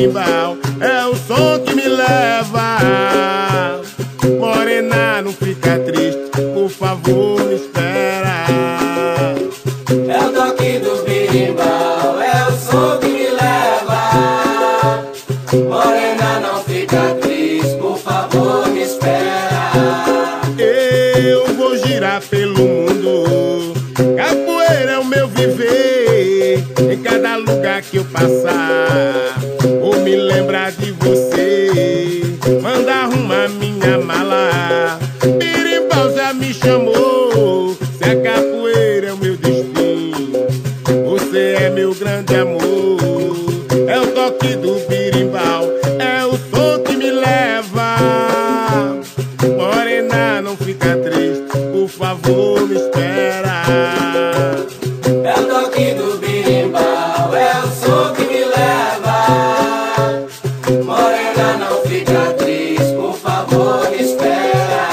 birimbau é o som que me leva. Morena, não fica triste, por favor, me espera. É o toque do birimbau, é o som que me leva. Morena, não fica triste, por favor, me espera. Eu vou girar pelo mundo, capoeira é o meu viver. Em cada lugar que eu passar, vou me lembrar de você. Manda arrumar minha mala, birimbau já me chamou. Se a capoeira é o meu destino, você é meu grande amor. É o toque do birimbau, é o som que me leva. Morena, não fica triste, por favor, me espera. É o toque do birimbau, é o som que me leva. Morena, não fica triste, por favor, me espera.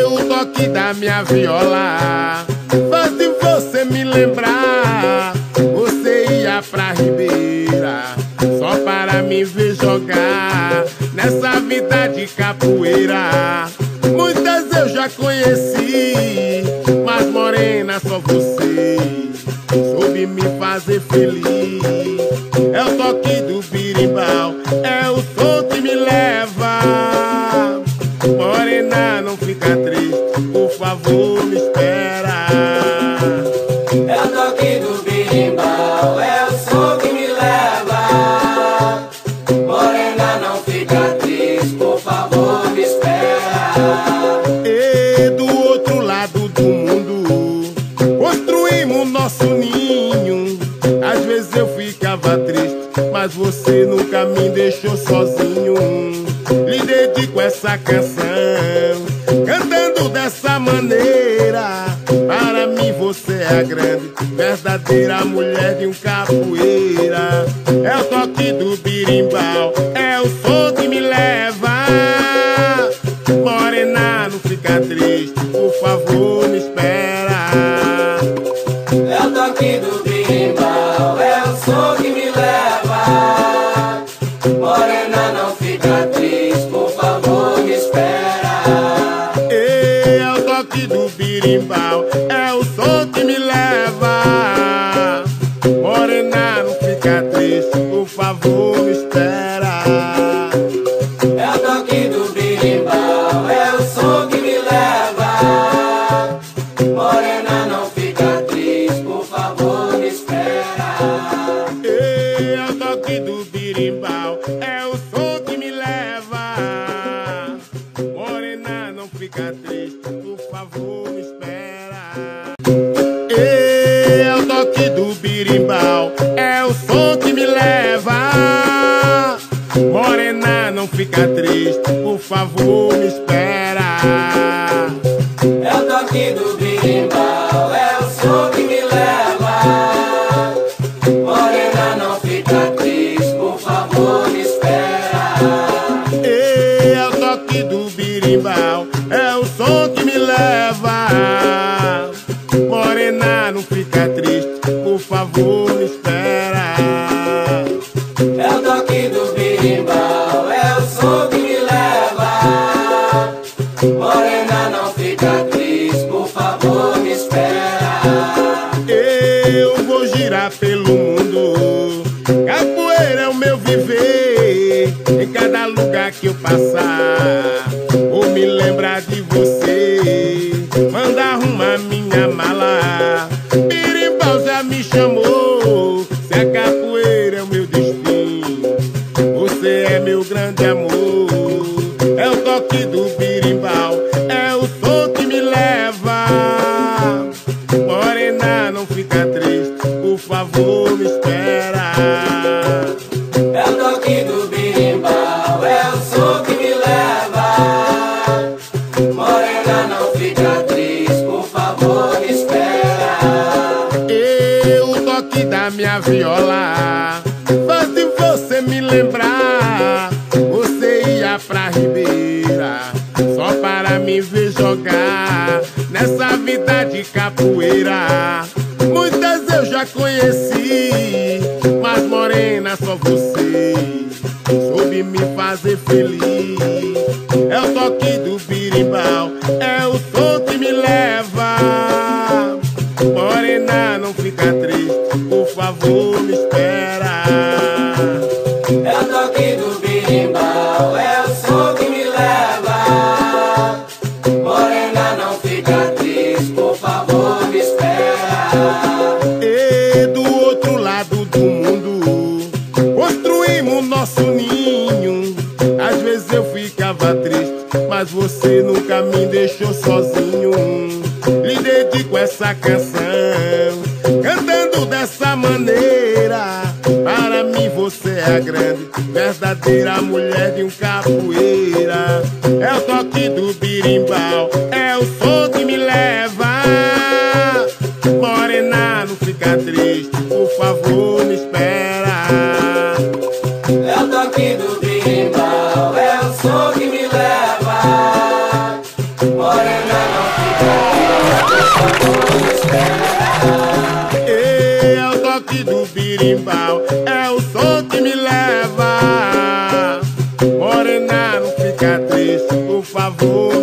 O toque da minha viola faz de você me lembrar. Você ia pra Ribeira só para me ver jogar nessa vida de capoeira. Muitas eu já conheci, mas morena, só você soube me fazer feliz. É o toque do birimbau, é o som que me leva. Morena, não fica triste, por favor, me espera. É o toque do birimbau, é o som que me leva. Morena, não fica triste, por favor, me espera. E do outro lado do mundo construímos nosso ninho. Às vezes eu ficava triste, mas você nunca me deixou sozinho. Lhe dedico essa canção, cantando dessa maneira. Para mim você é a grande, verdadeira mulher de um capoeira. É o toque do birimbau, é o som que me leva. Morena, não fica triste, por favor, me espera. É o toque do birimbau, é o som que me leva. Morena, não fica triste, por favor, me espera. É o toque do birimbau, é o som que me leva. Morena, não fica triste, por favor, me espera. É o toque do birimbau, é o som que me leva. Morena, não fica triste, por favor, me espera. É o toque do birimbau, é o som que me leva. Morena, não fica triste, por favor, me espera. É o toque do birimbau, é o som que me leva. Morena, não fica triste, por favor, me espera. É o toque do birimbau, é o som que me leva. Morena, não fica triste, por favor, me espera. É o toque do birimbau, é o som que me leva. Morena, não fica triste, por favor, me espera. É o toque do birimbau, é o som que me leva. Morena, não fica triste, por favor, me espera. Eu vou girar pelo mundo, capoeira é o meu viver. Em cada lugar que eu passar, vou me lembrar de você. Manda arrumar minha mala, birimbau já me chamou. Se a capoeira é o meu destino, você é meu grande amor. É o toque do birimbau, é o som que me leva. Morena, não fica triste, por favor, me espera. É o toque do birimbau, é o som que me leva. Morena, não fica triste, por favor, me espera. O toque da minha viola faz de você me lembrar. Você ia pra Ribeira só para me ver jogar nessa vida de capoeira. Muitas eu já conheci, mas morena, só você você soube me fazer feliz. É o toque do birimbau, é o som que me leva. Morena, não fica triste, por favor, me espera. É o toque do birimbau, é o som que me leva. Morena, não fica triste, por favor, me espera. E do outro lado do mundo construímos nosso ninho. Às vezes eu ficava triste, mas você nunca me deixou sozinho. Lhe dedico essa canção, cantando dessa maneira. Para mim você é a grande, verdadeira mulher de um capoeira. É o toque do birimbau, é o som que me leva. Morena, não fica triste, por favor, me espera. É o toque do birimbau, é o som que me leva. Morena, não fica triste, por favor, me espera. É o toque do birimbau, é o som que me leva. Morena, não fica triste, por favor.